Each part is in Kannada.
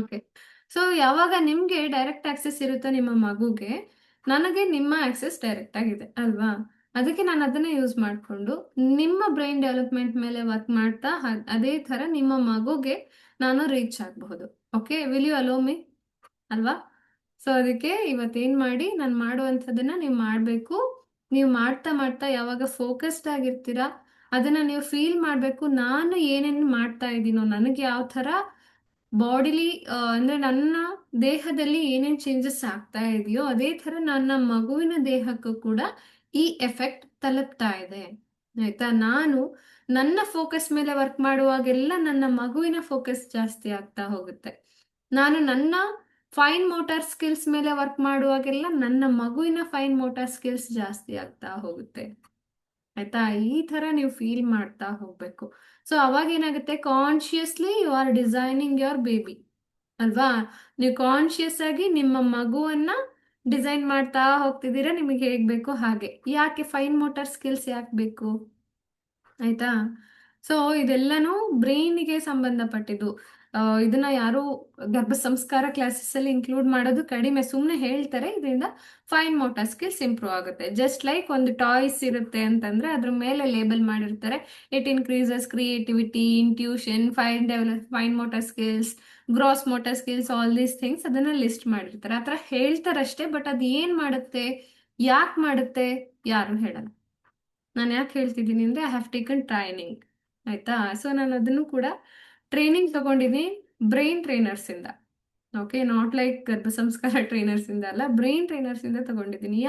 ಓಕೆ. ಸೊ ಯಾವಾಗ ನಿಮ್ಗೆ ಡೈರೆಕ್ಟ್ ಆಕ್ಸೆಸ್ ಇರುತ್ತೋ ನಿಮ್ಮ ಮಗುಗೆ, ನನಗೆ ನಿಮ್ಮ ಆಕ್ಸೆಸ್ ಡೈರೆಕ್ಟ್ ಆಗಿದೆ ಅಲ್ವಾ? ಅದಕ್ಕೆ ನಾನು ಅದನ್ನ ಯೂಸ್ ಮಾಡಿಕೊಂಡು ನಿಮ್ಮ ಬ್ರೈನ್ ಡೆವಲಪ್ಮೆಂಟ್ ಮೇಲೆ ವರ್ಕ್ ಮಾಡ್ತಾ ಅದೇ ತರ ನಿಮ್ಮ ಮಗುಗೆ ನಾನು ರೀಚ್ ಆಗಬಹುದು. Okay, will you allow me? ಅಲ್ವಾ? ಸೊ ಅದಕ್ಕೆ ಇವತ್ತೇನ್ ಮಾಡಿ, ನಾನು ಮಾಡುವಂಥದ್ದನ್ನ ನೀವು ಮಾಡಬೇಕು. ನೀವು ಮಾಡ್ತಾ ಮಾಡ್ತಾ ಯಾವಾಗ ಫೋಕಸ್ಡ್ ಆಗಿರ್ತೀರಾ, ಅದನ್ನ ನೀವು ಫೀಲ್ ಮಾಡಬೇಕು. ನಾನು ಏನೇನು ಮಾಡ್ತಾ ಇದ್ದೀನೋ, ನನಗೆ ಯಾವ ಥರ ಬಾಡಿಲಿ ಅಂದ್ರೆ ನನ್ನ ದೇಹದಲ್ಲಿ ಏನೇನು ಚೇಂಜಸ್ ಆಗ್ತಾ ಇದೆಯೋ ಅದೇ ಥರ ನನ್ನ ಮಗುವಿನ ದೇಹಕ್ಕೂ ಕೂಡ ಈ ಎಫೆಕ್ಟ್ ತಲುಪ್ತಾ ಇದೆ. ಆಯ್ತಾ? ನಾನು ನನ್ನ ಫೋಕಸ್ ಮೇಲೆ ವರ್ಕ್ ಮಾಡುವಾಗೆಲ್ಲ ನನ್ನ ಮಗುವಿನ ಫೋಕಸ್ ಜಾಸ್ತಿ ಆಗ್ತಾ ಹೋಗುತ್ತೆ. ನಾನು ನನ್ನ ಫೈನ್ ಮೋಟಾರ್ ಸ್ಕಿಲ್ಸ್ ಮೇಲೆ ವರ್ಕ್ ಮಾಡುವಾಗೆಲ್ಲ ನನ್ನ ಮಗುವಿನ ಫೈನ್ ಮೋಟಾರ್ ಸ್ಕಿಲ್ಸ್ ಜಾಸ್ತಿ ಆಗ್ತಾ ಹೋಗುತ್ತೆ. ಆಯ್ತಾ? ಈ ತರ ನೀವು ಫೀಲ್ ಮಾಡ್ತಾ ಹೋಗ್ಬೇಕು. ಸೊ ಅವಾಗ ಏನಾಗುತ್ತೆ, consciously you are designing your baby ಅಲ್ವಾ? ನೀವು ಕಾನ್ಶಿಯಸ್ ಆಗಿ ನಿಮ್ಮ ಮಗುವನ್ನ ಡಿಸೈನ್ ಮಾಡ್ತಾ ಹೋಗ್ತಿದ್ದೀರಾ, ನಿಮಗೆ ಹೇಗ್ ಬೇಕೋ ಹಾಗೆ. ಯಾಕೆ ಫೈನ್ ಮೋಟಾರ್ ಸ್ಕಿಲ್ಸ್ ಯಾಕೆ ಬೇಕು? ಆಯ್ತಾ? ಸೊ ಇದೆಲ್ಲನೂ ಬ್ರೈನ್ಗೆ ಸಂಬಂಧಪಟ್ಟಿದ್ದು. ಇದನ್ನ ಯಾರು ಗರ್ಭ ಸಂಸ್ಕಾರ ಕ್ಲಾಸಸ್ ಅಲ್ಲಿ ಇನ್ಕ್ಲೂಡ್ ಮಾಡೋದು ಕಡಿಮೆ. ಸುಮ್ಮನೆ ಹೇಳ್ತಾರೆ ಇದರಿಂದ ಫೈನ್ ಮೋಟಾರ್ ಸ್ಕಿಲ್ಸ್ ಇಂಪ್ರೂವ್ ಆಗುತ್ತೆ. ಜಸ್ಟ್ ಲೈಕ್ ಒಂದು ಟಾಯ್ಸ್ ಇರುತ್ತೆ ಅಂತಂದ್ರೆ ಅದ್ರ ಮೇಲೆ ಲೇಬಲ್ ಮಾಡಿರ್ತಾರೆ, it increases creativity, intuition, fine motor skills, gross motor skills, all these things ಅದನ್ನ ಲಿಸ್ಟ್ ಮಾಡಿರ್ತಾರೆ. ಆ ಥರ ಹೇಳ್ತಾರಷ್ಟೇ, ಬಟ್ ಅದು ಏನ್ ಮಾಡುತ್ತೆ, ಯಾಕೆ ಮಾಡುತ್ತೆ, ಯಾರು ಹೇಳಲ್ಲ. ನಾನು ಯಾಕೆ ಹೇಳ್ತಿದ್ದೀನಿ ಅಂದರೆ ಐ ಹ್ಯಾವ್ ಟೇಕನ್ ಟ್ರೈನಿಂಗ್. ಆಯಿತಾ? ಸೊ ನಾನು ಅದನ್ನು ಕೂಡ ಟ್ರೈನಿಂಗ್ ತಗೊಂಡಿದ್ದೀನಿ ಬ್ರೈನ್ ಟ್ರೈನರ್ಸಿಂದ. ಓಕೆ, ನಾಟ್ ಲೈಕ್ ಗರ್ಭ ಸಂಸ್ಕಾರ ಟ್ರೈನರ್ಸಿಂದ ಅಲ್ಲ, ಬ್ರೈನ್ ಟ್ರೈನರ್ಸಿಂದ ತಗೊಂಡಿದ್ದೀನಿ.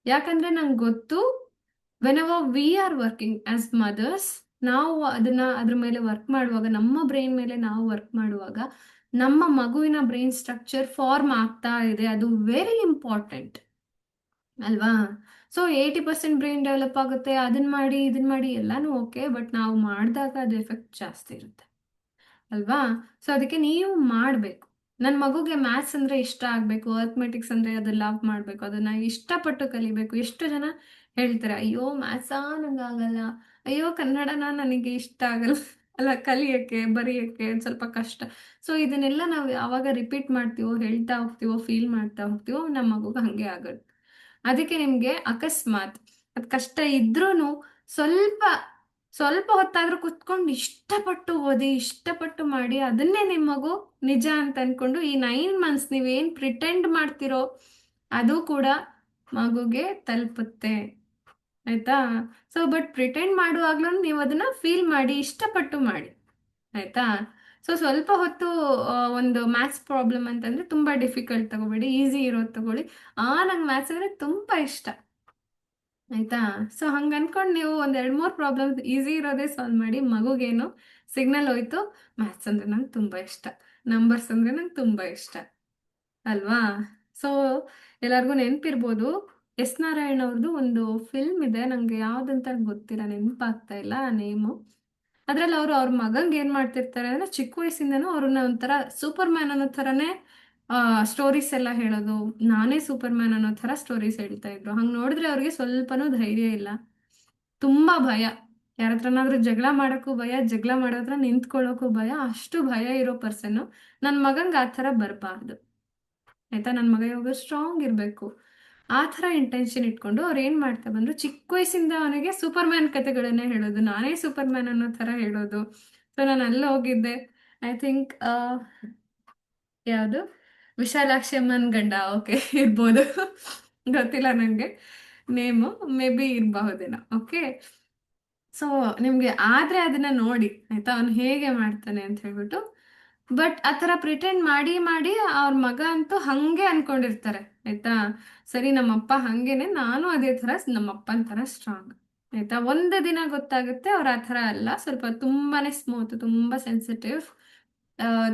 ಯಾಕಂದರೆ ನಂಗೆ ಗೊತ್ತು, whenever we are working as mothers, ನಾವು ಅದ್ರ ಮೇಲೆ ವರ್ಕ್ ಮಾಡುವಾಗ, ನಮ್ಮ ಬ್ರೈನ್ ಮೇಲೆ ನಾವು ವರ್ಕ್ ಮಾಡುವಾಗ ನಮ್ಮ ಮಗುವಿನ ಬ್ರೈನ್ ಸ್ಟ್ರಕ್ಚರ್ ಫಾರ್ಮ್ ಆಗ್ತಾ ಇದೆ. ಅದು ವೆರಿ ಇಂಪಾರ್ಟೆಂಟ್ ಅಲ್ವಾ? ಸೊ 80% ಬ್ರೈನ್ ಡೆವಲಪ್ ಆಗುತ್ತೆ. ಅದನ್ನ ಮಾಡಿ ಇದನ್ನ ಮಾಡಿ ಎಲ್ಲಾನು ಓಕೆ, ಬಟ್ ನಾವು ಮಾಡಿದಾಗ ಅದು ಎಫೆಕ್ಟ್ ಜಾಸ್ತಿ ಇರುತ್ತೆ ಅಲ್ವಾ? ಸೊ ಅದಕ್ಕೆ ನೀವು ಮಾಡಬೇಕು. ನನ್ನ ಮಗುಗೆ ಮ್ಯಾಥ್ಸ್ ಅಂದ್ರೆ ಇಷ್ಟ ಆಗಬೇಕು, ಅರ್ಥಮೆಟಿಕ್ಸ್ ಅಂದ್ರೆ ಅದು ಲವ್ ಮಾಡಬೇಕು, ಅದನ್ನ ಇಷ್ಟಪಟ್ಟು ಕಲಿಬೇಕು. ಎಷ್ಟು ಜನ ಹೇಳ್ತಾರೆ, ಅಯ್ಯೋ ಮ್ಯಾಥ್ಸಾ ನಂಗಾಗಲ್ಲ, ಅಯ್ಯೋ ಕನ್ನಡನ ನನಗೆ ಇಷ್ಟ ಆಗಲ್ಲ ಅಲ್ಲ, ಕಲಿಯಕ್ಕೆ ಬರೆಯಕ್ಕೆ ಒಂದ್ ಸ್ವಲ್ಪ ಕಷ್ಟ. ಸೊ ಇದನ್ನೆಲ್ಲ ನಾವು ಯಾವಾಗ ರಿಪೀಟ್ ಮಾಡ್ತೀವೋ, ಹೇಳ್ತಾ ಹೋಗ್ತೀವೋ, ಫೀಲ್ ಮಾಡ್ತಾ ಹೋಗ್ತೀವೋ, ನಮ್ಮ ಮಗುಗೆ ಹಂಗೆ ಆಗುತ್ತೆ. ಅದಕ್ಕೆ ನಿಮ್ಗೆ ಅಕಸ್ಮಾತ್ ಅದು ಕಷ್ಟ ಇದ್ರೂನು ಸ್ವಲ್ಪ ಸ್ವಲ್ಪ ಹೊತ್ತಾದ್ರೂ ಕುತ್ಕೊಂಡು ಇಷ್ಟಪಟ್ಟು ಓದಿ, ಇಷ್ಟಪಟ್ಟು ಮಾಡಿ, ಅದನ್ನೇ ನಿಮ್ಮ ಮಗು ನಿಜ ಅಂತ ಅನ್ಕೊಂಡು ಈ 9 ಮಂತ್ಸ್ ನೀವೇನ್ ಪ್ರಿಟೆಂಡ್ ಮಾಡ್ತಿರೋ ಅದು ಕೂಡ ಮಗುಗೆ ತಲುಪುತ್ತೆ. ಆಯ್ತಾ? ಸೊ ಬಟ್ ಪ್ರಿಟೆಂಡ್ ಮಾಡುವಾಗ್ಲೂ ನೀವು ಅದನ್ನ ಫೀಲ್ ಮಾಡಿ, ಇಷ್ಟಪಟ್ಟು ಮಾಡಿ. ಆಯ್ತಾ? ಸೊ ಸ್ವಲ್ಪ ಹೊತ್ತು ಒಂದು ಮ್ಯಾಥ್ಸ್ ಪ್ರಾಬ್ಲಮ್ ಅಂತಂದ್ರೆ ತುಂಬಾ ಡಿಫಿಕಲ್ಟ್ ತಗೋಬೇಡಿ, ಈಸಿ ಇರೋದು ತಗೊಳ್ಳಿ. ನಂಗೆ ಮ್ಯಾಥ್ಸ್ ಅಂದ್ರೆ ತುಂಬಾ ಇಷ್ಟ. ಆಯ್ತಾ? ಸೊ ಹಂಗ ಅನ್ಕೊಂಡು ನೀವು ಒಂದ್ 2-3 ಪ್ರಾಬ್ಲಮ್ ಈಸಿ ಇರೋದೇ ಸಾಲ್ವ್ ಮಾಡಿ. ಮಗುಗೇನು ಸಿಗ್ನಲ್ ಹೋಯ್ತು, ಮ್ಯಾಥ್ಸ್ ಅಂದ್ರೆ ನಂಗೆ ತುಂಬಾ ಇಷ್ಟ, ನಂಬರ್ಸ್ ಅಂದ್ರೆ ನಂಗೆ ತುಂಬಾ ಇಷ್ಟ ಅಲ್ವಾ? ಸೊ ಎಲ್ಲರಿಗೂ ನೆನ್ಪಿರ್ಬೋದು, ಎಸ್ ನಾರಾಯಣ್ ಅವ್ರದ್ದು ಒಂದು ಫಿಲ್ಮ್ ಇದೆ, ನಂಗೆ ಯಾವ್ದಂತ ಗೊತ್ತಿಲ್ಲ, ನೆನಪಾಗ್ತಾ ಇಲ್ಲ ಆ ನೇಮು. ಅದ್ರಲ್ಲಿ ಅವ್ರ ಮಗಂಗೆ ಏನ್ ಮಾಡ್ತಿರ್ತಾರೆ ಅಂದ್ರೆ, ಚಿಕ್ಕ ವಯಸ್ಸಿಂದನೂ ಅವ್ರನ್ನ ಒಂಥರ ಸೂಪರ್ ಮ್ಯಾನ್ ಅನ್ನೋ ಥರನೇ ಸ್ಟೋರೀಸ್ ಎಲ್ಲ ಹೇಳೋದು, ನಾನೇ ಸೂಪರ್ ಮ್ಯಾನ್ ಅನ್ನೋ ಥರ ಸ್ಟೋರೀಸ್ ಹೇಳ್ತಾ ಇದ್ರು. ಹಂಗ್ ನೋಡಿದ್ರೆ ಅವ್ರಿಗೆ ಸ್ವಲ್ಪನೂ ಧೈರ್ಯ ಇಲ್ಲ, ತುಂಬಾ ಭಯ. ಯಾರ ಹತ್ರನಾದ್ರೂ ಜಗಳ ಮಾಡಕ್ಕೂ ಭಯ, ಜಗಳ ಮಾಡೋ ಹತ್ರ ನಿಂತ್ಕೊಳ್ಳೋಕ್ಕೂ ಭಯ, ಅಷ್ಟು ಭಯ ಇರೋ ಪರ್ಸನ್. ನನ್ನ ಮಗಂಗೆ ಆ ಥರ ಬರಬಾರ್ದು. ಆಯ್ತಾ? ನನ್ನ ಮಗ ಇವಾಗ ಸ್ಟ್ರಾಂಗ್ ಇರಬೇಕು, ಆ ಥರ ಇಂಟೆನ್ಷನ್ ಇಟ್ಕೊಂಡು ಅವ್ರು ಏನು ಮಾಡ್ತಾ ಬಂದ್ರು, ಚಿಕ್ಕ ವಯಸ್ಸಿಂದ ಅವನಿಗೆ ಸೂಪರ್ ಮ್ಯಾನ್ ಕತೆಗಳನ್ನೇ ಹೇಳೋದು, ನಾನೇ ಸೂಪರ್ ಮ್ಯಾನ್ ಅನ್ನೋ ಥರ ಹೇಳೋದು. ಸೊ ನಾನು ಅಲ್ಲಿ ಹೋಗಿದ್ದೆ, ಐ ಥಿಂಕ್ ಯಾವುದು, ವಿಶಾಲಾಕ್ಷಿ ಅಮ್ಮನ್ ಗಂಡ, ಓಕೆ ಇರ್ಬೋದು ಗೊತ್ತಿಲ್ಲ ನನಗೆ ನೇಮು, ಮೇ ಬಿ ಇರಬಹುದೇನೋ. ಓಕೆ, ಸೊ ನಿಮ್ಗೆ ಆದ್ರೆ ಅದನ್ನ ನೋಡಿ, ಆಯ್ತಾ, ಅವನು ಹೇಗೆ ಮಾಡ್ತಾನೆ ಅಂತ ಹೇಳ್ಬಿಟ್ಟು. ಬಟ್ ಆ ಥರ ಪ್ರಿಟೆಂಡ್ ಮಾಡಿ ಮಾಡಿ ಅವ್ರ ಮಗ ಅಂತೂ ಹಂಗೆ ಅನ್ಕೊಂಡಿರ್ತಾರೆ. ಆಯ್ತಾ? ಸರಿ, ನಮ್ಮಪ್ಪ ಹಂಗೇನೆ, ನಾನು ಅದೇ ಥರ ನಮ್ಮಪ್ಪನ ಥರ ಸ್ಟ್ರಾಂಗ್. ಆಯ್ತಾ? ಒಂದು ದಿನ ಗೊತ್ತಾಗುತ್ತೆ ಅವ್ರ ಆ ಥರ ಅಲ್ಲ, ಸ್ವಲ್ಪ ತುಂಬಾನೇ ಸ್ಮೂತ್, ತುಂಬಾ ಸೆನ್ಸಿಟಿವ್,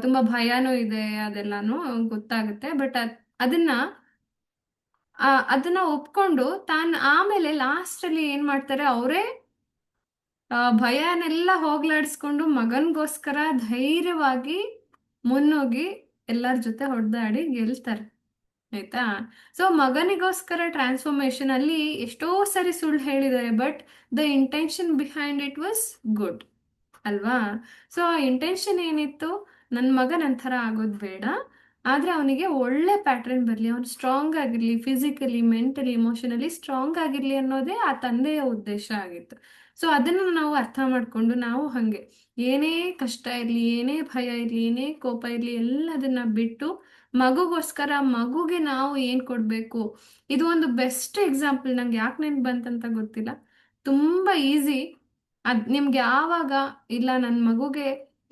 ತುಂಬಾ ಭಯನೂ ಇದೆ, ಅದೆಲ್ಲಾನು ಗೊತ್ತಾಗುತ್ತೆ. ಬಟ್ ಅದನ್ನ ಅದನ್ನ ಒಪ್ಕೊಂಡು ತಾನು ಆಮೇಲೆ ಲಾಸ್ಟ್ ಅಲ್ಲಿ ಏನ್ ಮಾಡ್ತಾರೆ, ಅವರೇ ಭಯನೆಲ್ಲ ಹೋಗ್ಲಾಡಿಸ್ಕೊಂಡು ಮಗನ್ಗೋಸ್ಕರ ಧೈರ್ಯವಾಗಿ ಮುನ್ನೋಗಿ ಎಲ್ಲರ ಜೊತೆ ಹೊಡೆದಾಡಿ ಗೆಲ್ತಾರೆ. ಆಯ್ತಾ? ಸೊ ಮಗನಿಗೋಸ್ಕರ ಟ್ರಾನ್ಸ್ಫಾರ್ಮೇಶನ್ ಅಲ್ಲಿ ಎಷ್ಟೋ ಸರಿ ಸುಳ್ಳು ಹೇಳಿದ್ದಾರೆ, but the intention behind it was good ಅಲ್ವಾ? ಸೊ ಆ ಇಂಟೆನ್ಷನ್ ಏನಿತ್ತು, ನನ್ನ ಮಗ ನನ್ನ ಥರ ಆಗೋದು ಬೇಡ, ಆದರೆ ಅವನಿಗೆ ಒಳ್ಳೆ ಪ್ಯಾಟ್ರನ್ ಬರಲಿ, ಅವನು ಸ್ಟ್ರಾಂಗ್ ಆಗಿರಲಿ, ಫಿಸಿಕಲಿ ಮೆಂಟಲಿ ಇಮೋಷನಲಿ ಸ್ಟ್ರಾಂಗ್ ಆಗಿರಲಿ ಅನ್ನೋದೇ ಆ ತಂದೆಯ ಉದ್ದೇಶ ಆಗಿತ್ತು. ಸೊ ಅದನ್ನು ನಾವು ಅರ್ಥ ಮಾಡಿಕೊಂಡು ನಾವು ಹಾಗೆ ಏನೇ ಕಷ್ಟ ಇರಲಿ, ಏನೇ ಭಯ ಇರಲಿ, ಏನೇ ಕೋಪ ಇರಲಿ, ಎಲ್ಲದನ್ನ ಬಿಟ್ಟು ಮಗುಗೋಸ್ಕರ ಮಗುಗೆ ನಾವು ಏನು ಕೊಡಬೇಕು. ಇದು ಒಂದು ಬೆಸ್ಟ್ ಎಕ್ಸಾಂಪಲ್. ನಂಗೆ ಯಾಕೆ ನೆನ್ಪು ಬಂತಂತ ಗೊತ್ತಿಲ್ಲ, ತುಂಬ ಈಸಿ. ನಿಮ್ಗೆ ಯಾವಾಗ ಇಲ್ಲ ನನ್ನ ಮಗುಗೆ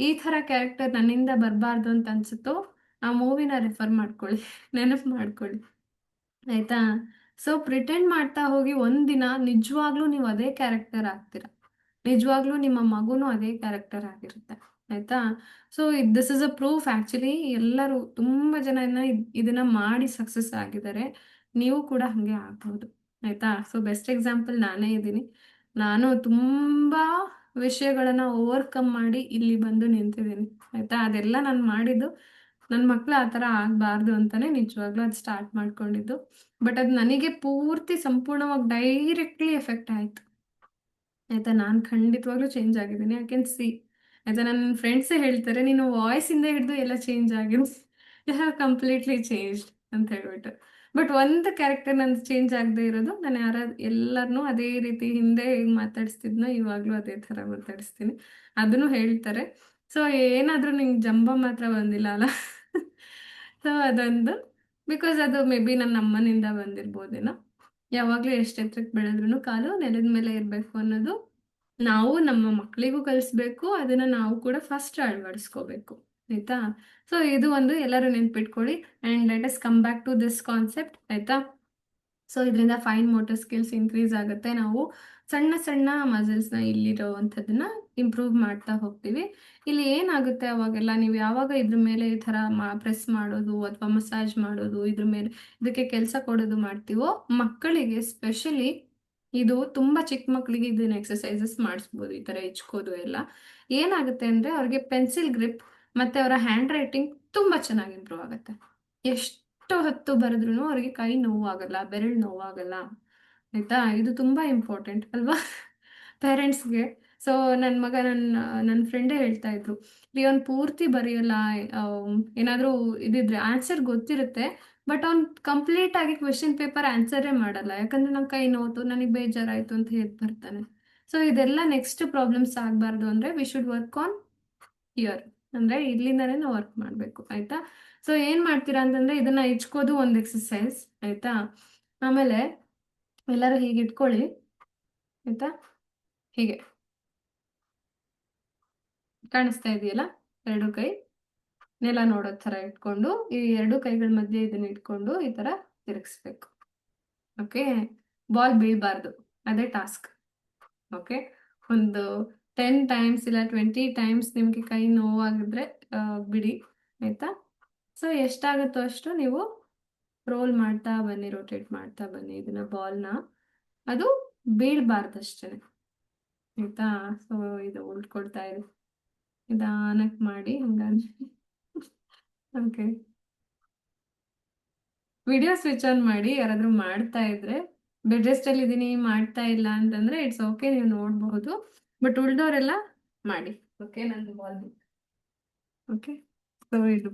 ಈ ಥರ ಕ್ಯಾರೆಕ್ಟರ್ ನನ್ನಿಂದ ಬರಬಾರ್ದು ಅಂತ ಅನ್ಸುತ್ತೋ ಆ ಮೂವಿನ ರೆಫರ್ ಮಾಡ್ಕೊಳ್ಳಿ, ನೆನಪು ಮಾಡ್ಕೊಳ್ಳಿ, ಆಯ್ತಾ. ಸೊ ಪ್ರಿಟೆಂಡ್ ಮಾಡ್ತಾ ಹೋಗಿ ಒಂದಿನ ನಿಜವಾಗ್ಲೂ ನೀವು ಅದೇ ಕ್ಯಾರೆಕ್ಟರ್ ಆಗ್ತೀರಾ, ನಿಜವಾಗ್ಲೂ ನಿಮ್ಮ ಮಗುನೂ ಅದೇ ಕ್ಯಾರೆಕ್ಟರ್ ಆಗಿರುತ್ತೆ, ಆಯ್ತಾ. So this is a proof actually. ಎಲ್ಲರೂ ತುಂಬ ಜನ ಇದನ್ನ ಮಾಡಿ ಸಕ್ಸಸ್ ಆಗಿದ್ದಾರೆ, ನೀವು ಕೂಡ ಹಾಗೆ ಆಗ್ಬೋದು, ಆಯ್ತಾ. ಸೊ ಬೆಸ್ಟ್ ಎಕ್ಸಾಂಪಲ್ ನಾನೇ ಇದ್ದೀನಿ. ನಾನು ತುಂಬ ವಿಷಯಗಳನ್ನ ಓವರ್ಕಮ್ ಮಾಡಿ ಇಲ್ಲಿ ಬಂದು ನಿಂತಿದ್ದೀನಿ, ಆಯ್ತಾ. ಅದೆಲ್ಲ ನಾನು ಮಾಡಿದ್ದು ನನ್ನ ಮಕ್ಳು ಆ ಥರ ಆಗಬಾರ್ದು ಅಂತಾನೆ ನಿಜವಾಗ್ಲೂ ಅದು ಸ್ಟಾರ್ಟ್ ಮಾಡ್ಕೊಂಡಿದ್ದು. ಬಟ್ ಅದು ನನಗೆ ಪೂರ್ತಿ ಸಂಪೂರ್ಣವಾಗಿ ಡೈರೆಕ್ಟ್ಲಿ ಎಫೆಕ್ಟ್ ಆಯಿತು, ಆಯ್ತಾ. ನಾನು ಖಂಡಿತವಾಗ್ಲೂ ಚೇಂಜ್ ಆಗಿದ್ದೀನಿ, ಐ ಕ್ಯಾನ್ ಸಿ, ಆಯ್ತಾ. ನನ್ನ ಫ್ರೆಂಡ್ಸೇ ಹೇಳ್ತಾರೆ ನೀನು ವಾಯ್ಸಿಂದ ಹಿಡಿದು ಎಲ್ಲ ಚೇಂಜ್ ಆಗಿರು, ಯು ಹ್ಯಾವ್ ಕಂಪ್ಲೀಟ್ಲಿ ಚೇಂಜ್ಡ್ ಅಂತ ಹೇಳ್ಬಿಟ್ಟು. ಬಟ್ ಒಂದು ಕ್ಯಾರೆಕ್ಟರ್ ನಂದು ಚೇಂಜ್ ಆಗದೆ ಇರೋದು, ನಾನು ಎಲ್ಲರನ್ನೂ ಅದೇ ರೀತಿ ಹಿಂದೆ ಹೇಗೆ ಮಾತಾಡಿಸ್ತಿದ್ನೋ ಇವಾಗಲೂ ಅದೇ ಥರ ಮಾತಾಡಿಸ್ತೀನಿ, ಅದನ್ನು ಹೇಳ್ತಾರೆ. ಸೊ ಏನಾದರೂ ನಿಂಗೆ ಜಂಬ ಮಾತ್ರ ಬಂದಿಲ್ಲ ಅಲ್ಲ. ಸೊ ಅದೊಂದು, ಬಿಕಾಸ್ ಅದು ಮೇ ಬಿ ನನ್ನ ಅಮ್ಮನಿಂದ ಬಂದಿರ್ಬೋದೇನೋ. ಯಾವಾಗಲೂ ಎಷ್ಟು ಎತ್ತರಕ್ಕೆ ಬೆಳೆದ್ರೂ ಕಾಲು ನೆಲದ ಮೇಲೆ ಇರಬೇಕು ಅನ್ನೋದು ನಾವು ನಮ್ಮ ಮಕ್ಕಳಿಗೂ ಕಲಿಸ್ಬೇಕು, ಅದನ್ನ ನಾವು ಕೂಡ ಫಸ್ಟ್ ಅಳವಡಿಸ್ಕೋಬೇಕು, ಆಯ್ತಾ. ಸೊ ಇದು ಒಂದು ಎಲ್ಲರೂ ನೆನ್ಪಿಟ್ಕೊಳ್ಳಿ. And let us come back to this concept, ಆಯ್ತಾ. ಸೊ ಇದರಿಂದ ಫೈನ್ ಮೋಟರ್ ಸ್ಕಿಲ್ಸ್ ಇನ್ಕ್ರೀಸ್ ಆಗುತ್ತೆ, ನಾವು ಸಣ್ಣ ಸಣ್ಣ ಮಸಲ್ಸ್ನ ಇಲ್ಲಿರೋವಂಥದ್ದನ್ನ ಇಂಪ್ರೂವ್ ಮಾಡ್ತಾ ಹೋಗ್ತೀವಿ. ಇಲ್ಲಿ ಏನಾಗುತ್ತೆ ಅವಾಗೆಲ್ಲ ನೀವು ಯಾವಾಗ ಇದ್ರ ಮೇಲೆ ಈ ಥರ ಪ್ರೆಸ್ ಮಾಡೋದು ಅಥವಾ ಮಸಾಜ್ ಮಾಡೋದು, ಇದ್ರ ಮೇಲೆ ಇದಕ್ಕೆ ಕೆಲಸ ಕೊಡೋದು ಮಾಡ್ತೀವೋ, ಮಕ್ಕಳಿಗೆ ಸ್ಪೆಷಲಿ ಇದು ತುಂಬ ಚಿಕ್ಕ ಮಕ್ಕಳಿಗೆ ಇದನ್ನ ಎಕ್ಸಸೈಸಸ್ ಮಾಡಿಸ್ಬೋದು, ಈ ಥರ ಹೆಚ್ಕೋದು ಎಲ್ಲ. ಏನಾಗುತ್ತೆ ಅಂದರೆ ಅವ್ರಿಗೆ ಪೆನ್ಸಿಲ್ ಗ್ರಿಪ್ ಮತ್ತು ಅವರ ಹ್ಯಾಂಡ್ ರೈಟಿಂಗ್ ತುಂಬ ಚೆನ್ನಾಗಿ ಇಂಪ್ರೂವ್ ಆಗುತ್ತೆ. ಎಷ್ಟು ಹೊತ್ತು ಬರೆದ್ರೂ ಅವ್ರಿಗೆ ಕೈ ನೋವಾಗಲ್ಲ, ಬೆರಳು ನೋವಾಗಲ್ಲ, ಆಯ್ತಾ. ಇದು ತುಂಬ ಇಂಪಾರ್ಟೆಂಟ್ ಅಲ್ವಾ ಪೇರೆಂಟ್ಸ್ಗೆ. ಸೊ ನನ್ನ ಮಗ ನನ್ನ ಫ್ರೆಂಡೇ ಹೇಳ್ತಾ ಇದ್ರು, ಅವ್ನು ಪೂರ್ತಿ ಬರೆಯಲ್ಲ, ಏನಾದರೂ ಇದಿದ್ರೆ ಆನ್ಸರ್ ಗೊತ್ತಿರುತ್ತೆ, ಬಟ್ ಅವ್ನು ಕಂಪ್ಲೀಟ್ ಆಗಿ ಕ್ವೆಶನ್ ಪೇಪರ್ ಆನ್ಸರೇ ಮಾಡಲ್ಲ, ಯಾಕಂದ್ರೆ ನಂಗೆ ಕೈ ನೋವು, ನನಗೆ ಬೇಜಾರಾಯಿತು ಅಂತ ಹೇಳಿ ಬರ್ತಾನೆ. ಸೊ ಇದೆಲ್ಲ ನೆಕ್ಸ್ಟ್ ಪ್ರಾಬ್ಲಮ್ಸ್ ಆಗಬಾರ್ದು ಅಂದರೆ we should work on year, ಅಂದರೆ ಇಲ್ಲಿಂದನೇ ನಾವು ವರ್ಕ್ ಮಾಡಬೇಕು, ಆಯಿತಾ. ಸೊ ಏನು ಮಾಡ್ತೀರಾ ಅಂತಂದರೆ ಇದನ್ನು ಇಚ್ಕೋದು ಒಂದು ಎಕ್ಸಸೈಸ್, ಆಯಿತಾ. ಆಮೇಲೆ ಎಲ್ಲರೂ ಹೀಗೆ ಇಟ್ಕೊಳ್ಳಿ, ಆಯಿತಾ. ಹೀಗೆ ಕಾಣಿಸ್ತಾ ಇದೆಯಲ್ಲ, ಎರಡು ಕೈ ನೆಲ ನೋಡೋ ಥರ ಇಟ್ಕೊಂಡು ಈ ಎರಡು ಕೈಗಳ ಮಧ್ಯೆ ಇದನ್ನ ಇಟ್ಕೊಂಡು ಈ ಥರ ತಿರುಗಿಸ್ಬೇಕು, ಓಕೆ. ಬಾಲ್ ಬೀಳಬಾರ್ದು, ಅದೇ ಟಾಸ್ಕ್, ಓಕೆ. ಒಂದು 10 ಟೈಮ್ಸ್ ಇಲ್ಲ 20 ಟೈಮ್ಸ್ ನಿಮಗೆ ಕೈ ನೋವಾಗಿದ್ರೆ ಬಿಡಿ, ಆಯಿತಾ. ಸೊ ಎಷ್ಟಾಗುತ್ತೋ ಅಷ್ಟು ನೀವು ರೋಲ್ ಮಾಡ್ತಾ ಬನ್ನಿ, ರೊಟೇಟ್ ಮಾಡ್ತಾ ಬನ್ನಿ ಇದನ್ನ, ಬಾಲ್ನ, ಅದು ಬೀಳಬಾರ್ದಷ್ಟೇ, ಆಯಿತಾ. ಸೊ ಇದು ಉಳ್ಕೊಳ್ತಾ ಇದೆ, ನಿಧಾನಕ್ಕೆ ಮಾಡಿ ಹಂಗಾಗಿ, ಓಕೆ. ವಿಡಿಯೋ ಸ್ವಿಚ್ ಆನ್ ಮಾಡಿ, ಯಾರಾದರೂ ಮಾಡ್ತಾ ಇದ್ರೆ. ಬೆಡ್ ರೆಸ್ಟಲ್ಲಿ ಇದ್ದೀನಿ ಮಾಡ್ತಾ ಇಲ್ಲ ಅಂತಂದರೆ ಇಟ್ಸ್ ಓಕೆ, ನೀವು ನೋಡಬಹುದು, ಬಟ್ ಉಳ್ದವರೆಲ್ಲ ಮಾಡಿ, ಓಕೆ. ನಂದು ಬಾಲ್, ಓಕೆ. ಸೊ ಇದು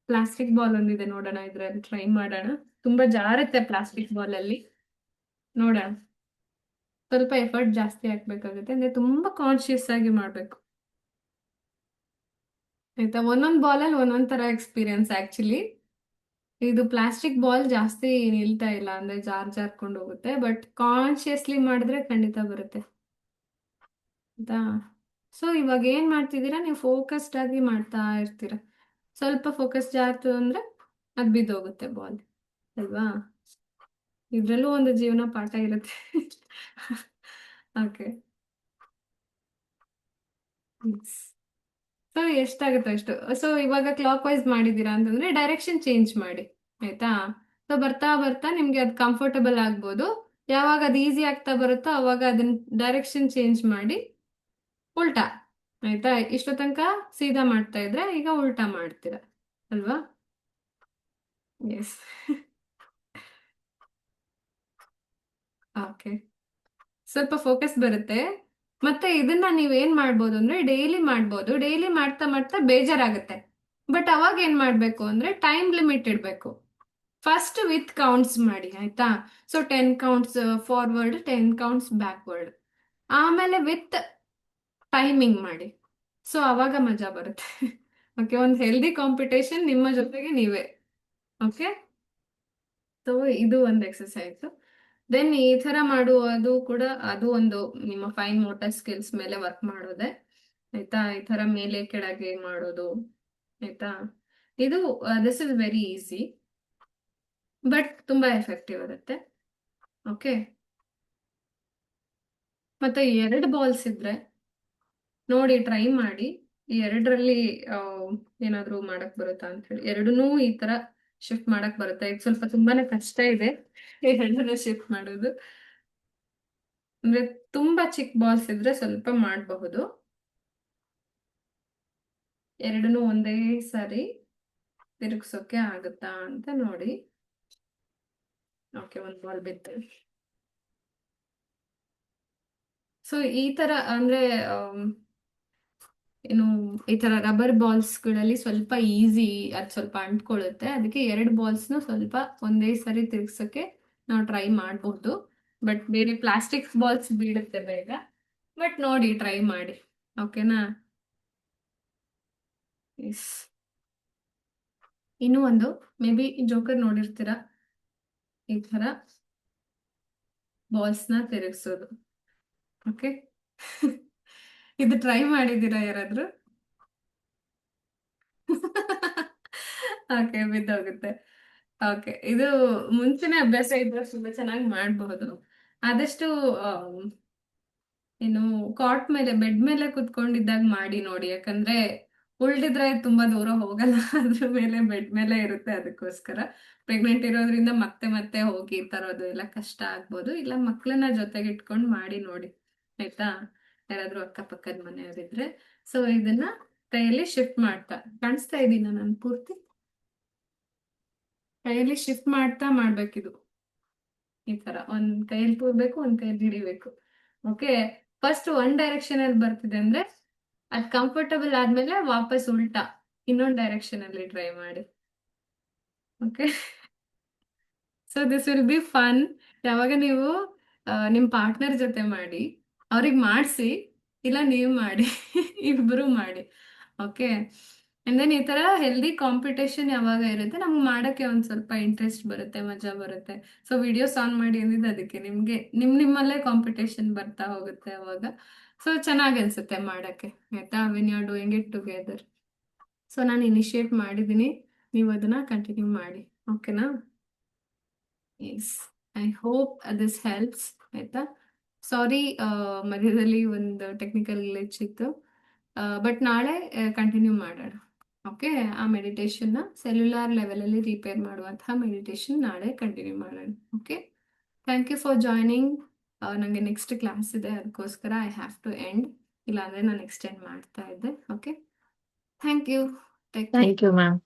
ಪ್ಲಾಸ್ಟಿಕ್ ಬಾಲ್ ಒಂದಿದೆ, ನೋಡೋಣ ಇದ್ರಲ್ಲಿ ಟ್ರೈ ಮಾಡೋಣ. ತುಂಬ ಜಾರುತ್ತೆ ಪ್ಲಾಸ್ಟಿಕ್ ಬಾಲಲ್ಲಿ, ನೋಡೋಣ. ಸ್ವಲ್ಪ ಎಫರ್ಟ್ ಜಾಸ್ತಿ ಹಾಕ್ಬೇಕಾಗುತ್ತೆ, ಅಂದರೆ ತುಂಬ ಕಾನ್ಶಿಯಸ್ ಆಗಿ ಮಾಡಬೇಕು, ಆಯಿತಾ. ಒಂದೊಂದು ಬಾಲಲ್ಲಿ ಒಂದೊಂದು ಥರ ಎಕ್ಸ್ಪೀರಿಯನ್ಸ್ ಆ್ಯಕ್ಚುಲಿ. ಇದು ಪ್ಲಾಸ್ಟಿಕ್ ಬಾಲ್ ಜಾಸ್ತಿ ನಿಲ್ತಾ ಇಲ್ಲ, ಅಂದರೆ ಜಾರ್ಕೊಂಡು ಹೋಗುತ್ತೆ, ಬಟ್ ಕಾನ್ಶಿಯಸ್ಲಿ ಮಾಡಿದ್ರೆ ಖಂಡಿತ ಬರುತ್ತೆ, ಆಯಿತಾ. ಸೊ ಇವಾಗ ಏನು ಮಾಡ್ತಿದ್ದೀರಾ, ನೀವು ಫೋಕಸ್ಡ್ ಆಗಿ ಮಾಡ್ತಾ ಇರ್ತೀರ, ಸ್ವಲ್ಪ ಫೋಕಸ್ ಜಾರ್ತು ಅಂದರೆ ಅದು ಬಿದ್ದೋಗುತ್ತೆ ಬಾಲ್, ಅಲ್ವಾ. ಇದರಲ್ಲೂ ಒಂದು ಜೀವನ ಪಾಠ ಇರುತ್ತೆ. ಓಕೆ, ಸೊ ಎಷ್ಟಾಗುತ್ತೋ ಅಷ್ಟು. ಸೊ ಇವಾಗ ಕ್ಲಾಕ್ ವೈಸ್ ಮಾಡಿದ್ದೀರಾ ಅಂತಂದ್ರೆ ಡೈರೆಕ್ಷನ್ ಚೇಂಜ್ ಮಾಡಿ, ಆಯ್ತಾ. ಸೊ ಬರ್ತಾ ಬರ್ತಾ ನಿಮ್ಗೆ ಅದು ಕಂಫರ್ಟಬಲ್ ಆಗ್ಬೋದು, ಯಾವಾಗ ಅದು ಈಸಿ ಆಗ್ತಾ ಬರುತ್ತೋ ಅವಾಗ ಅದನ್ನ ಡೈರೆಕ್ಷನ್ ಚೇಂಜ್ ಮಾಡಿ ಉಲ್ಟಾ, ಆಯ್ತಾ. ಇಷ್ಟು ತನಕ ಸೀದಾ ಮಾಡ್ತಾ ಇದ್ರೆ ಈಗ ಉಲ್ಟಾ ಮಾಡ್ತೀರಾ, ಅಲ್ವಾ. ಎಸ್. ಓಕೆ, ಸ್ವಲ್ಪ ಫೋಕಸ್ ಬರುತ್ತೆ. ಮತ್ತೆ ಇದನ್ನ ನೀವೇನ್ ಮಾಡ್ಬೋದು ಅಂದ್ರೆ ಡೈಲಿ ಮಾಡ್ಬೋದು, ಡೈಲಿ ಮಾಡ್ತಾ ಮಾಡ್ತಾ ಬೇಜಾರಾಗುತ್ತೆ, ಬಟ್ ಅವಾಗ ಏನ್ ಮಾಡ್ಬೇಕು ಅಂದ್ರೆ ಟೈಮ್ ಲಿಮಿಟ್ ಇಡ್ಬೇಕು. ಫಸ್ಟ್ ವಿತ್ ಕೌಂಟ್ಸ್ ಮಾಡಿ ಆಯ್ತಾ. So 10 counts forward, 10 counts backward, ಆಮೇಲೆ ವಿತ್ ಟೈಮಿಂಗ್ ಮಾಡಿ. ಸೊ ಅವಾಗ ಮಜಾ ಬರುತ್ತೆ. ಓಕೆ, ಒಂದು ಹೆಲ್ದಿ ಕಾಂಪಿಟೇಷನ್ ನಿಮ್ಮ ಜೊತೆಗೆ ನೀವೇ. ಓಕೆ, ಸೊ ಇದು ಒಂದು ಎಕ್ಸಸೈಸ್. ದೆನ್ ಈ ತರ ಮಾಡುವುದು ಕೂಡ ಅದು ಒಂದು ನಿಮ್ಮ ಫೈನ್ ಮೋಟರ್ ಸ್ಕಿಲ್ಸ್ ಮೇಲೆ ವರ್ಕ್ ಮಾಡೋದೆ ಆಯ್ತಾ. ಈ ತರ ಮೇಲೆ ಕೆಳಗೆ ಮಾಡೋದು ಆಯ್ತಾ. ಇದು this is very easy but ತುಂಬಾ ಎಫೆಕ್ಟಿವ್ ಇರುತ್ತೆ. ಓಕೆ, ಮತ್ತೆ 2 ಬಾಲ್ಸ್ ಇದ್ರೆ ನೋಡಿ ಟ್ರೈ ಮಾಡಿ. ಈ ಎರಡರಲ್ಲಿ ಏನಾದ್ರೂ ಮಾಡಕ್ ಬರುತ್ತಾ ಅಂತ ಹೇಳಿ. ಎರಡನ್ನೂ ಈ ತರ ಶಿಫ್ಟ್ ಮಾಡಕ್ ಬರುತ್ತೆ. ಇದು ಸ್ವಲ್ಪ ತುಂಬಾನೇ ಕಷ್ಟ ಇದೆ ಈ ಎರಡನ್ನ ಶಿಫ್ಟ್ ಮಾಡೋದು. ಅಂದ್ರೆ ತುಂಬಾ ಚಿಕ್ಕ ಬಾಲ್ಸ್ ಇದ್ರೆ ಸ್ವಲ್ಪ ಮಾಡಬಹುದು. ಎರಡನ್ನೂ ಒಂದೇ ಸಾರಿ ತಿರುಗ್ಸೋಕೆ ಆಗುತ್ತಾ ಅಂತ ನೋಡಿ. ಓಕೆ, ಒಂದ್ ಬಾಲ್ ಬಿತ್ತು. ಸೊ ಈ ತರ ಅಂದ್ರೆ ಏನು, ಈ ತರ ರಬ್ಬರ್ ಬಾಲ್ಸ್ ಗಳಲ್ಲಿ ಸ್ವಲ್ಪ ಈಸಿ, ಅದು ಸ್ವಲ್ಪ ಅಂಟ್ಕೊಳ್ಳುತ್ತೆ. ಅದಕ್ಕೆ 2 ಬಾಲ್ಸ್ನ ಸ್ವಲ್ಪ ಒಂದೇ ಸರಿ ತಿರ್ಗ್ಸಕ್ಕೆ ನಾವು ಟ್ರೈ ಮಾಡಬಹುದು. ಬಟ್ ಬೇರೆ ಪ್ಲಾಸ್ಟಿಕ್ ಬಾಲ್ಸ್ ಬೀಳುತ್ತೆ ಬೇಗ. ಬಟ್ ನೋಡಿ ಟ್ರೈ ಮಾಡಿ. ಓಕೆನಾ. ಎಸ್, ಇನ್ನೂ ಒಂದು ಮೇ ಬಿ ಜೋಕರ್ ನೋಡಿರ್ತೀರಾ, ಈ ತರ ಬಾಲ್ಸ್ನ ತಿರುಗಿಸೋದು. ಓಕೆ. ಇದು ಟ್ರೈ ಮಾಡಿದ್ದೀರಾ ಯಾರಾದ್ರೂ? ಓಕೆ, ಬಿದ್ದೋಗುತ್ತೆ. ಓಕೆ, ಇದು ಮುಂಚೆನೆ ಅಭ್ಯಾಸ ಇದ್ರೆ ತುಂಬಾ ಚೆನ್ನಾಗಿ ಮಾಡಬಹುದು. ಆದಷ್ಟು ಏನು ಕಾಟ್ ಮೇಲೆ, ಬೆಡ್ ಮೇಲೆ ಕುತ್ಕೊಂಡಿದ್ದಾಗ ಮಾಡಿ ನೋಡಿ. ಯಾಕಂದ್ರೆ ಉಳ್ದಿದ್ರೆ ತುಂಬಾ ದೂರ ಹೋಗಲ್ಲ. ಅದ್ರ ಮೇಲೆ ಬೆಡ್ ಮೇಲೆ ಇರುತ್ತೆ. ಅದಕ್ಕೋಸ್ಕರ ಪ್ರೆಗ್ನೆಂಟ್ ಇರೋದ್ರಿಂದ ಮತ್ತೆ ಮತ್ತೆ ಹೋಗಿ ತರೋದು ಎಲ್ಲ ಕಷ್ಟ ಆಗ್ಬೋದು. ಇಲ್ಲ ಮಕ್ಳನ್ನ ಜೊತೆಗೆ ಇಟ್ಕೊಂಡು ಮಾಡಿ ನೋಡಿ ಆಯ್ತಾ, ಯಾರಾದ್ರೂ ಅಕ್ಕಪಕ್ಕದ ಮನೆಯವರಿದ್ರೆ. ಸೊ ಇದನ್ನ ಕೈಯಲ್ಲಿ ಶಿಫ್ಟ್ ಮಾಡ್ತಾ, ಕಾಣಿಸ್ತಾ ಇದೀನ ನಾನು ಪೂರ್ತಿ? ಕೈಯಲ್ಲಿ ಶಿಫ್ಟ್ ಮಾಡ್ತಾ ಮಾಡ್ಬೇಕಿದು. ಈ ತರ ಒಂದ್ ಕೈಯಲ್ಲಿ ತೂರ್ಬೇಕು, ಒಂದ್ ಕೈಯಲ್ಲಿ ಹಿಡಿಬೇಕು. ಓಕೆ, ಫಸ್ಟ್ ಒನ್ ಡೈರೆಕ್ಷನ್ ಅಲ್ಲಿ ಬರ್ತಿದೆ ಅಂದ್ರೆ ಅದ್ ಕಂಫರ್ಟಬಲ್ ಆದ್ಮೇಲೆ ವಾಪಸ್ ಉಲ್ಟಾ ಇನ್ನೊಂದ್ ಡೈರೆಕ್ಷನ್ ಅಲ್ಲಿ ಟ್ರೈ ಮಾಡಿ. Okay, so this will be fun. ಯಾವಾಗ ನೀವು ನಿಮ್ ಪಾರ್ಟ್ನರ್ ಜೊತೆ ಮಾಡಿ, ಅವ್ರಿಗೆ ಮಾಡಿಸಿ, ಇಲ್ಲ ನೀವು ಮಾಡಿ, ಇಬ್ರು ಮಾಡಿ. ಓಕೆ, ಅಂಡ್ ದೆನ್ ಈ ತರ ಹೆಲ್ದಿ ಕಾಂಪಿಟೇಷನ್ ಯಾವಾಗ ಇರುತ್ತೆ ನಮ್ಗೆ ಮಾಡಕ್ಕೆ ಒಂದ್ ಸ್ವಲ್ಪ ಇಂಟ್ರೆಸ್ಟ್ ಬರುತ್ತೆ, ಮಜಾ ಬರುತ್ತೆ. ಸೊ ವಿಡಿಯೋಸ್ ಆನ್ ಮಾಡಿ ಅಂದಿದ್ದು ಅದಕ್ಕೆ. ನಿಮ್ಗೆ ನಿಮ್ಮಲ್ಲೇ ಕಾಂಪಿಟೇಷನ್ ಬರ್ತಾ ಹೋಗುತ್ತೆ ಅವಾಗ. ಸೊ ಚೆನ್ನಾಗಿ ಅನ್ಸುತ್ತೆ ಮಾಡಕ್ಕೆ ಆಯ್ತಾ, when you are doing it together. So ನಾನು ಇನಿಷಿಯೇಟ್ ಮಾಡಿದ್ದೀನಿ, ನೀವು ಅದನ್ನ ಕಂಟಿನ್ಯೂ ಮಾಡಿ. ಓಕೆನಾ. Yes, I hope this helps ಆಯ್ತಾ. ಸಾರಿ, ಮಧ್ಯದಲ್ಲಿ ಒಂದು ಟೆಕ್ನಿಕಲ್ ಗ್ಲಿಚ್ ಇತ್ತು. ಬಟ್ ನಾಳೆ ಕಂಟಿನ್ಯೂ ಮಾಡೋಣ. ಓಕೆ, ಆ ಮೆಡಿಟೇಷನ್ನ ಸೆಲ್ಯುಲಾರ್ ಲೆವೆಲಲ್ಲಿ ರಿಪೇರ್ ಮಾಡುವಂತಹ ಮೆಡಿಟೇಷನ್ ನಾಳೆ ಕಂಟಿನ್ಯೂ ಮಾಡೋಣ. Okay, thank you for joining. ನನಗೆ ನೆಕ್ಸ್ಟ್ ಕ್ಲಾಸ್ ಇದೆ, ಅದಕ್ಕೋಸ್ಕರ ಐ ಹ್ಯಾವ್ ಟು ಎಂಡ್. ಇಲ್ಲಾಂದರೆ ನಾನು ಎಕ್ಸ್ಟೆಂಡ್ ಮಾಡ್ತಾ ಇದ್ದೆ. Okay, thank you. Take care. Thank you ma'am.